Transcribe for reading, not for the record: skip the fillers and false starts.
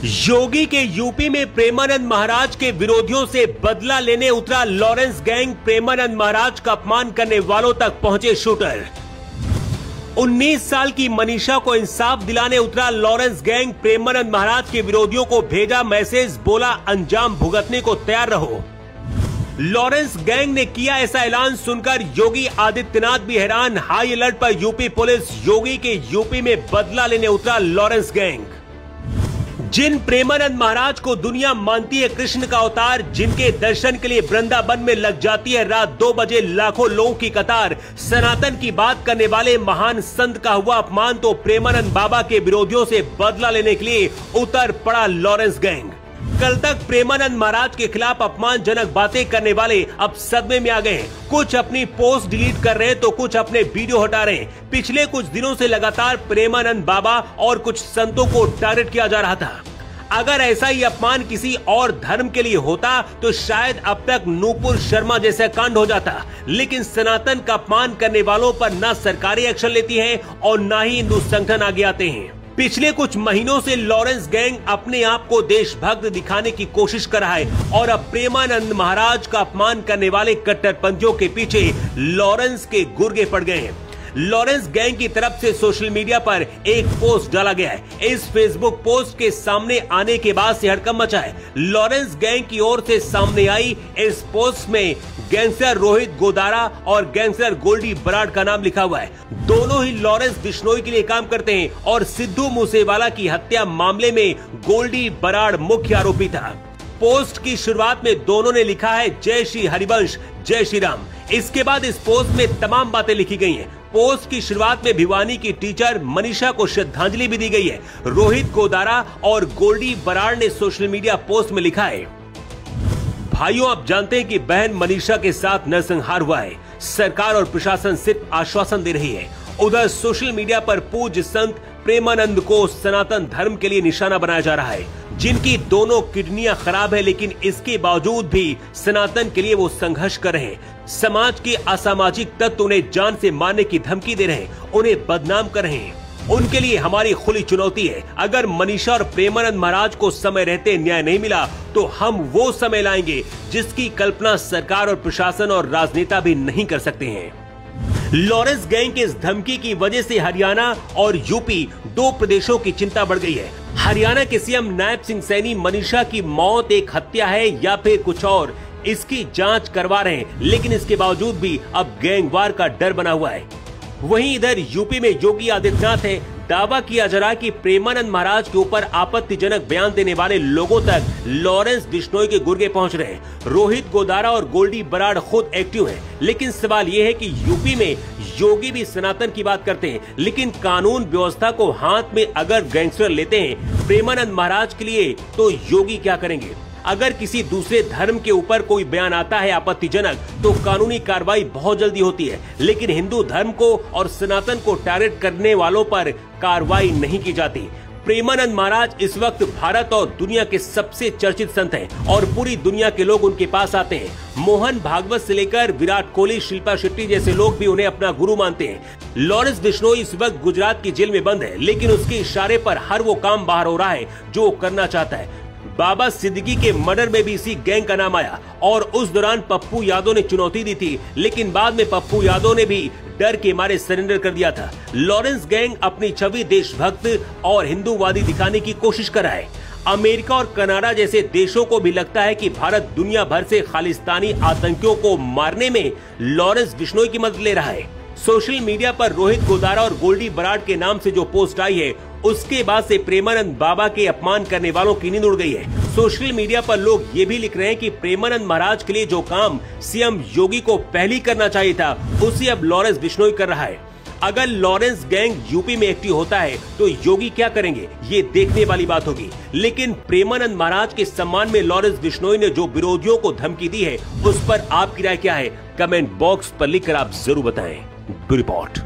योगी के यूपी में प्रेमानंद महाराज के विरोधियों से बदला लेने उतरा लॉरेंस गैंग। प्रेमानंद महाराज का अपमान करने वालों तक पहुंचे शूटर। 19 साल की मनीषा को इंसाफ दिलाने उतरा लॉरेंस गैंग। प्रेमानंद महाराज के विरोधियों को भेजा मैसेज, बोला अंजाम भुगतने को तैयार रहो। लॉरेंस गैंग ने किया ऐसा ऐलान सुनकर योगी आदित्यनाथ भी हैरान। हाई अलर्ट पर यूपी पुलिस। योगी के यूपी में बदला लेने उतरा लॉरेंस गैंग। जिन प्रेमानंद महाराज को दुनिया मानती है कृष्ण का अवतार, जिनके दर्शन के लिए वृंदावन में लग जाती है रात 2 बजे लाखों लोगों की कतार, सनातन की बात करने वाले महान संत का हुआ अपमान तो प्रेमानंद बाबा के विरोधियों से बदला लेने के लिए उतर पड़ा लॉरेंस गैंग। कल तक प्रेमानंद महाराज के खिलाफ अपमानजनक बातें करने वाले अब सदमे में आ गए हैं। कुछ अपनी पोस्ट डिलीट कर रहे हैं तो कुछ अपने वीडियो हटा रहे हैं। पिछले कुछ दिनों से लगातार प्रेमानंद बाबा और कुछ संतों को टारगेट किया जा रहा था। अगर ऐसा ही अपमान किसी और धर्म के लिए होता तो शायद अब तक नूपुर शर्मा जैसा कांड हो जाता, लेकिन सनातन का अपमान करने वालों पर न सरकारी एक्शन लेती है और न ही हिंदू संगठन आगे आते हैं। पिछले कुछ महीनों से लॉरेंस गैंग अपने आप को देशभक्त दिखाने की कोशिश कर रहा है और अब प्रेमानंद महाराज का अपमान करने वाले कट्टरपंथियों के पीछे लॉरेंस के गुर्गे पड़ गए हैं। लॉरेंस गैंग की तरफ से सोशल मीडिया पर एक पोस्ट डाला गया है। इस फेसबुक पोस्ट के सामने आने के बाद से हड़कंप मचा है। लॉरेंस गैंग की ओर से सामने आई इस पोस्ट में गैंगस्टर रोहित गोदारा और गैंगस्टर गोल्डी बराड़ का नाम लिखा हुआ है। दोनों ही लॉरेंस बिश्नोई के लिए काम करते हैं और सिद्धू मूसेवाला की हत्या मामले में गोल्डी बराड़ मुख्य आरोपी था। पोस्ट की शुरुआत में दोनों ने लिखा है जय श्री हरिवंश, जय श्री राम। इसके बाद इस पोस्ट में तमाम बातें लिखी गई हैं। पोस्ट की शुरुआत में भिवानी की टीचर मनीषा को श्रद्धांजलि भी दी गई है। रोहित गोदारा और गोल्डी बराड़ ने सोशल मीडिया पोस्ट में लिखा है, भाइयों आप जानते हैं कि बहन मनीषा के साथ नरसंहार हुआ है। सरकार और प्रशासन सिर्फ आश्वासन दे रही है। उधर सोशल मीडिया पर पूज्य संत प्रेमानंद को सनातन धर्म के लिए निशाना बनाया जा रहा है, जिनकी दोनों किडनियां खराब है, लेकिन इसके बावजूद भी सनातन के लिए वो संघर्ष कर रहे हैं। समाज के असामाजिक तत्व उन्हें जान से मारने की धमकी दे रहे हैं, उन्हें बदनाम कर रहे हैं। उनके लिए हमारी खुली चुनौती है, अगर मनीषा और प्रेमानंद महाराज को समय रहते न्याय नहीं मिला तो हम वो समय लाएंगे जिसकी कल्पना सरकार और प्रशासन और राजनेता भी नहीं कर सकते हैं। लॉरेंस गैंग के इस धमकी की वजह से हरियाणा और यूपी 2 प्रदेशों की चिंता बढ़ गई है। हरियाणा के सीएम नायब सिंह सैनी मनीषा की मौत एक हत्या है या फिर कुछ और, इसकी जांच करवा रहे हैं, लेकिन इसके बावजूद भी अब गैंगवार का डर बना हुआ है। वहीं इधर यूपी में योगी आदित्यनाथ है। दावा किया जा रहा है कि प्रेमानंद महाराज के ऊपर आपत्तिजनक बयान देने वाले लोगों तक लॉरेंस बिश्नोई के गुर्गे पहुंच रहे हैं। रोहित गोदारा और गोल्डी बराड़ खुद एक्टिव हैं, लेकिन सवाल यह है कि यूपी में योगी भी सनातन की बात करते हैं, लेकिन कानून व्यवस्था को हाथ में अगर गैंगस्टर लेते हैं प्रेमानंद महाराज के लिए, तो योगी क्या करेंगे? अगर किसी दूसरे धर्म के ऊपर कोई बयान आता है आपत्तिजनक तो कानूनी कार्रवाई बहुत जल्दी होती है, लेकिन हिंदू धर्म को और सनातन को टारगेट करने वालों पर कार्रवाई नहीं की जाती। प्रेमानंद महाराज इस वक्त भारत और दुनिया के सबसे चर्चित संत हैं और पूरी दुनिया के लोग उनके पास आते हैं। मोहन भागवत से लेकर विराट कोहली, शिल्पा शेट्टी जैसे लोग भी उन्हें अपना गुरु मानते हैं। लॉरेंस बिश्नोई इस वक्त गुजरात की जेल में बंद है, लेकिन उसके इशारे पर हर वो काम बाहर हो रहा है जो वो करना चाहता है। बाबा सिद्दीकी के मर्डर में भी इसी गैंग का नाम आया और उस दौरान पप्पू यादव ने चुनौती दी थी, लेकिन बाद में पप्पू यादव ने भी डर के मारे सरेंडर कर दिया था। लॉरेंस गैंग अपनी छवि देशभक्त और हिंदूवादी दिखाने की कोशिश कर रहा है। अमेरिका और कनाडा जैसे देशों को भी लगता है कि भारत दुनिया भर से खालिस्तानी आतंकियों को मारने में लॉरेंस बिश्नोई की मदद ले रहा है। सोशल मीडिया पर रोहित गोदारा और गोल्डी बराड़ के नाम से जो पोस्ट आई है, उसके बाद से प्रेमानंद बाबा के अपमान करने वालों की नींद उड़ गई है। सोशल मीडिया पर लोग ये भी लिख रहे हैं कि प्रेमानंद महाराज के लिए जो काम सीएम योगी को पहले करना चाहिए था, उसे अब लॉरेंस बिश्नोई कर रहा है। अगर लॉरेंस गैंग यूपी में एक्टिव होता है तो योगी क्या करेंगे, ये देखने वाली बात होगी। लेकिन प्रेमानंद महाराज के सम्मान में लॉरेंस बिश्नोई ने जो विरोधियों को धमकी दी है, उस पर आपकी राय क्या है? कमेंट बॉक्स पर लिखकर आप जरूर बताएं। रिपोर्ट।